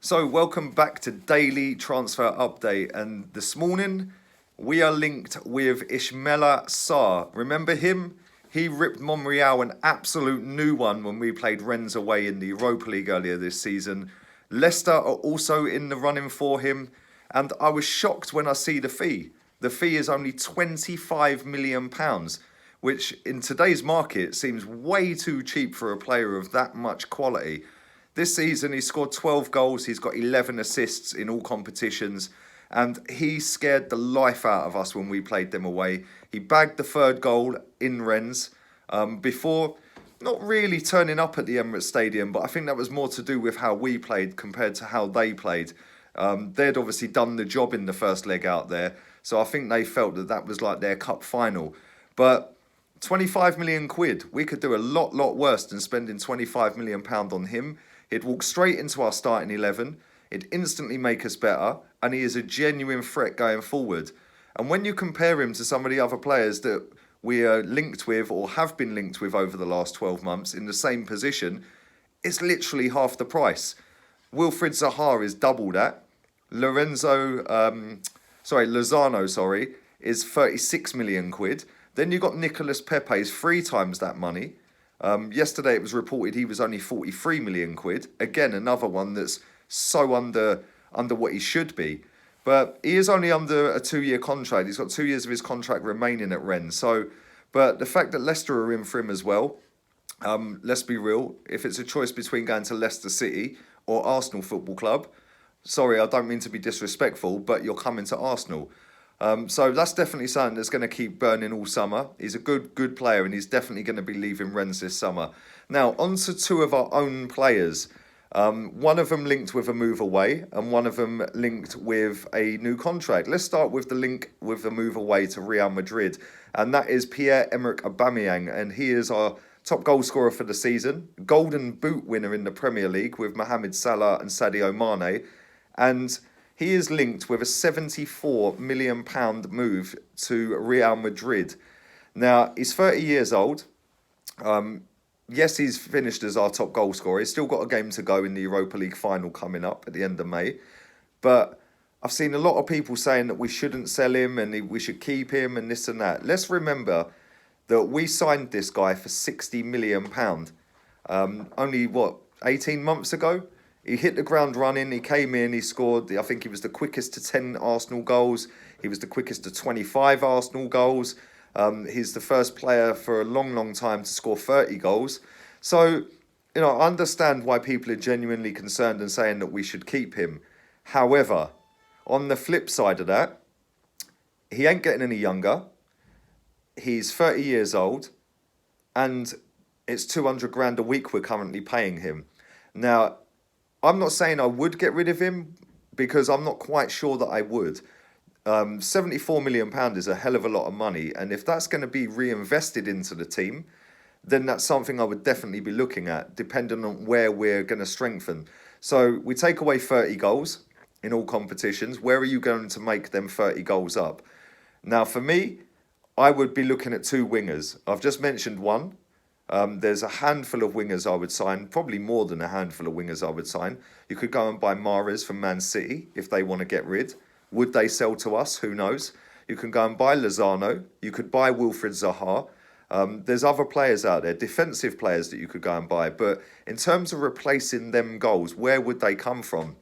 So, welcome back to Daily Transfer Update. And this morning, we are linked with Ismaila Sarr. Remember him? He ripped Monreal an absolute new one when we played Rennes away in the Europa League earlier this season. Leicester are also in the running for him. And I was shocked when I see the fee. The fee is only £25 million, which in today's market seems way too cheap for a player of that much quality. This season, he scored 12 goals. He's got 11 assists in all competitions. And he scared the life out of us when we played them away. He bagged the third goal in Rennes before not really turning up at the Emirates Stadium. But I think that was more to do with how we played compared to how they played. They'd obviously done the job in the first leg out there. So I think they felt that that was like their cup final. But 25 million quid, we could do a lot worse than spending £25 million on him. He'd walk straight into our starting 11. It'd instantly make us better. And he is a genuine threat going forward. And when you compare him to some of the other players that we are linked with or have been linked with over the last 12 months in the same position, it's literally half the price. Wilfried Zaha is double that. Lozano, is 36 million quid. Then you got Nicolas Pepe's 3 times that money. Yesterday it was reported he was only 43 million quid. Again, another one that's so under what he should be. But he is only under a 2-year contract. He's got 2 years of his contract remaining at Rennes. But the fact that Leicester are in for him as well, let's be real. If it's a choice between going to Leicester City or Arsenal Football Club, sorry, I don't mean to be disrespectful, but you're coming to Arsenal. So that's definitely something that's going to keep burning all summer. He's a good player and he's definitely going to be leaving Rennes this summer. Now, on to 2 of our own players. One of them linked with a move away and one of them linked with a new contract. Let's start with the link with the move away to Real Madrid. And that is Pierre-Emerick Aubameyang. And he is our top goal scorer for the season. Golden Boot winner in the Premier League with Mohamed Salah and Sadio Mane. And he is linked with a £74 million move to Real Madrid. Now, he's 30 years old. Yes, he's finished as our top goal scorer. He's still got a game to go in the Europa League final coming up at the end of May. But I've seen a lot of people saying that we shouldn't sell him and we should keep him and this and that. Let's remember that we signed this guy for £60 million. Only, 18 months ago? He hit the ground running, he came in, he scored, I think he was the quickest to 10 Arsenal goals. He was the quickest to 25 Arsenal goals. He's the first player for a long time to score 30 goals. So, I understand why people are genuinely concerned and saying that we should keep him. However, on the flip side of that, he ain't getting any younger. He's 30 years old and it's 200 grand a week we're currently paying him. Now, I'm not saying I would get rid of him because I'm not quite sure that I would. £74 million is a hell of a lot of money. And if that's going to be reinvested into the team, then that's something I would definitely be looking at, depending on where we're going to strengthen. So we take away 30 goals in all competitions. Where are you going to make them 30 goals up? Now, for me, I would be looking at 2 wingers. I've just mentioned one. There's a handful of wingers I would sign, probably more than a handful of wingers I would sign. You could go and buy Mahrez from Man City if they want to get rid. Would they sell to us? Who knows? You can go and buy Lozano. You could buy Wilfried Zaha. There's other players out there, defensive players that you could go and buy. But in terms of replacing them goals, where would they come from?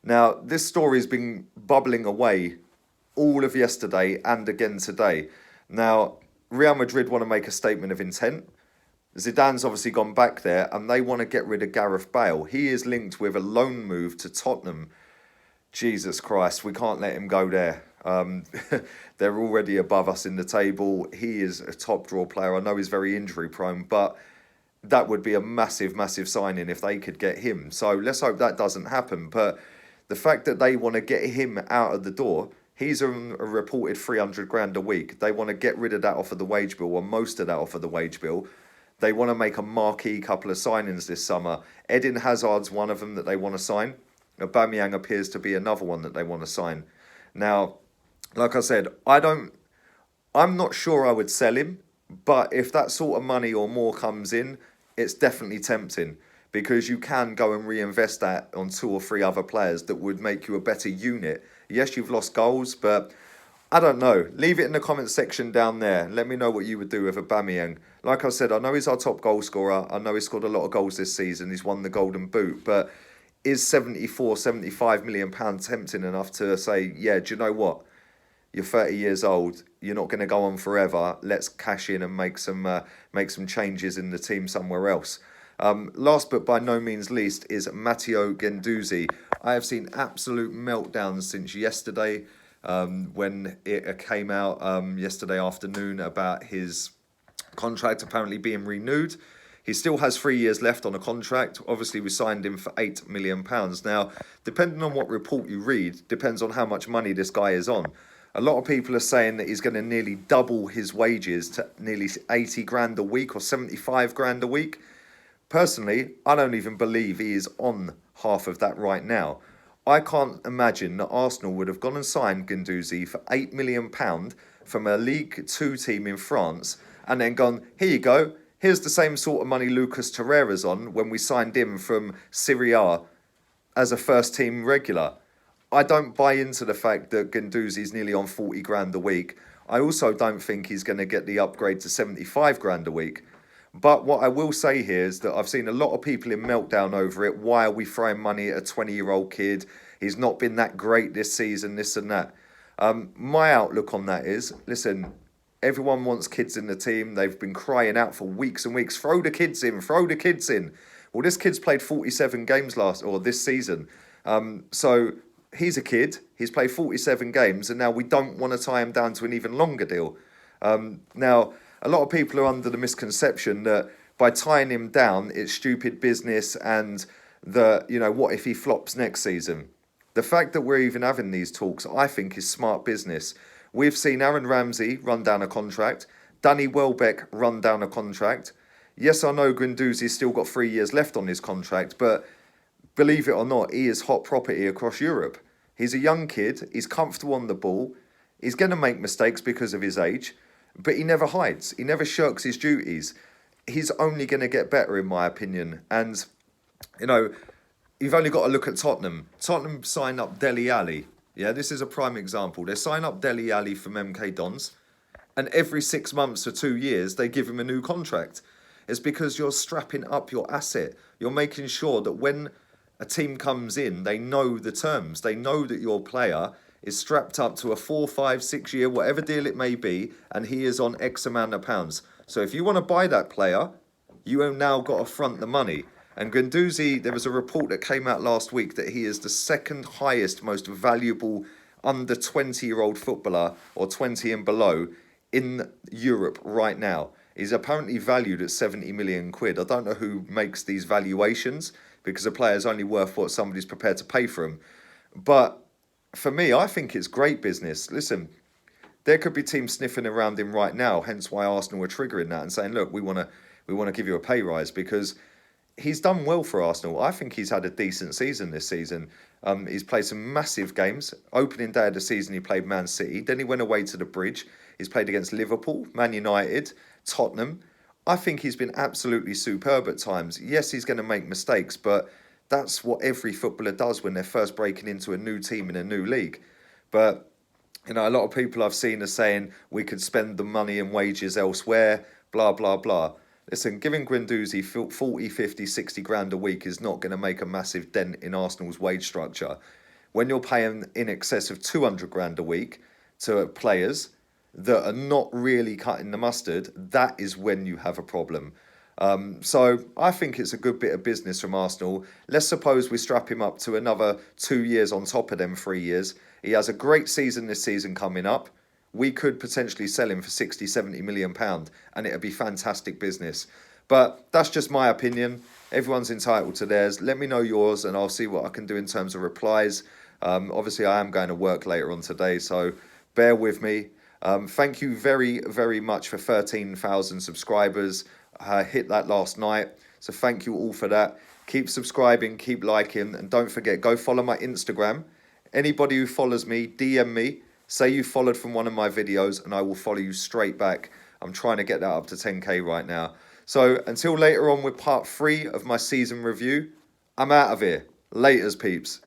Now, this story's been bubbling away all of yesterday and again today. Now, Real Madrid want to make a statement of intent. Zidane's obviously gone back there and they want to get rid of Gareth Bale. He is linked with a loan move to Tottenham. Jesus Christ, we can't let him go there. They're already above us in the table. He is a top draw player. I know he's very injury prone, but that would be a massive signing if they could get him. So let's hope that doesn't happen. But the fact that they want to get him out of the door, he's a reported 300 grand a week. They want to get rid of that off of the wage bill, or most of that off of the wage bill. They want to make a marquee couple of signings this summer. Eden Hazard's one of them that they want to sign. Aubameyang appears to be another one that they want to sign. Now, like I said, I'm not sure I would sell him, but if that sort of money or more comes in, it's definitely tempting. because you can go and reinvest that on 2 or 3 other players that would make you a better unit. Yes, you've lost goals, but I don't know. Leave it in the comment section down there. Let me know what you would do with Aubameyang. Like I said, I know he's our top goal scorer. I know he's scored a lot of goals this season. He's won the Golden Boot. But is 74, 75 million pounds tempting enough to say, yeah, do you know what? You're 30 years old. You're not going to go on forever. Let's cash in and make some changes in the team somewhere else. Last but by no means least is Matteo Guendouzi. I have seen absolute meltdowns since yesterday when it came out yesterday afternoon about his contract apparently being renewed. He still has 3 years left on a contract. Obviously, we signed him for £8 million. Now, depending on what report you read, depends on how much money this guy is on. A lot of people are saying that he's going to nearly double his wages to nearly 80 grand a week or 75 grand a week. Personally, I don't even believe he is on half of that right now. I can't imagine that Arsenal would have gone and signed Guendouzi for £8 million from a League 2 team in France and then gone, here you go, here's the same sort of money Lucas Torreira's on when we signed him from Serie A as a first team regular. I don't buy into the fact that Guendouzi's nearly on 40 grand a week. I also don't think he's going to get the upgrade to 75 grand a week. But what I will say here is that I've seen a lot of people in meltdown over it. Why are we throwing money at a 20-year-old kid? He's not been that great this season, this and that. My outlook on that is, listen, everyone wants kids in the team. They've been crying out for weeks and weeks. Throw the kids in, throw the kids in. Well, this kid's played 47 games this season. So he's a kid. He's played 47 games, and now we don't want to tie him down to an even longer deal. Now, a lot of people are under the misconception that by tying him down, it's stupid business and that, what if he flops next season? The fact that we're even having these talks, I think, is smart business. We've seen Aaron Ramsey run down a contract, Danny Welbeck run down a contract. Yes, I know Guendouzi's still got 3 years left on his contract, but believe it or not, he is hot property across Europe. He's a young kid, he's comfortable on the ball, he's going to make mistakes because of his age, but he never hides, he never shirks his duties. He's only going to get better, in my opinion. And, you've only got to look at Tottenham. Tottenham signed up Dele Alli. Yeah, this is a prime example. They sign up Dele Alli from MK Dons, and every 6 months or 2 years, they give him a new contract. It's because you're strapping up your asset. You're making sure that when a team comes in, they know the terms. They know that your player is strapped up to a 4, 5, 6 year, whatever deal it may be, and he is on X amount of pounds. So if you want to buy that player, you have now got to front the money. And Guendouzi, there was a report that came out last week that he is the second highest, most valuable under 20-year-old footballer or 20 and below in Europe right now. He's apparently valued at 70 million quid. I don't know who makes these valuations because a player's only worth what somebody's prepared to pay for him. But for me, I think it's great business. Listen, there could be teams sniffing around him right now, hence why Arsenal were triggering that and saying, look, we want to give you a pay rise because he's done well for Arsenal. I think he's had a decent season this season. He's played some massive games. Opening day of the season, he played Man City. Then he went away to the Bridge. He's played against Liverpool, Man United, Tottenham. I think he's been absolutely superb at times. Yes, he's going to make mistakes, but that's what every footballer does when they're first breaking into a new team in a new league. But, a lot of people I've seen are saying we could spend the money and wages elsewhere, blah, blah, blah. Listen, giving Guendouzi 40, 50, 60 grand a week is not going to make a massive dent in Arsenal's wage structure. When you're paying in excess of 200 grand a week to players that are not really cutting the mustard, that is when you have a problem. So I think it's a good bit of business from Arsenal. Let's suppose we strap him up to another 2 years on top of them 3 years. He has a great season this season coming up. We could potentially sell him for 60, 70 million pound and it'd be fantastic business. But that's just my opinion. Everyone's entitled to theirs. Let me know yours and I'll see what I can do in terms of replies. Obviously, I am going to work later on today, so bear with me. Thank you very, very much for 13,000 subscribers. I hit that last night, so thank you all for that. Keep subscribing, keep liking, and don't forget, go follow my Instagram. Anybody who follows me, DM me. Say you followed from one of my videos and I will follow you straight back. I'm trying to get that up to 10k right now. So until later on with part 3 of my season review, I'm out of here. Laters, peeps.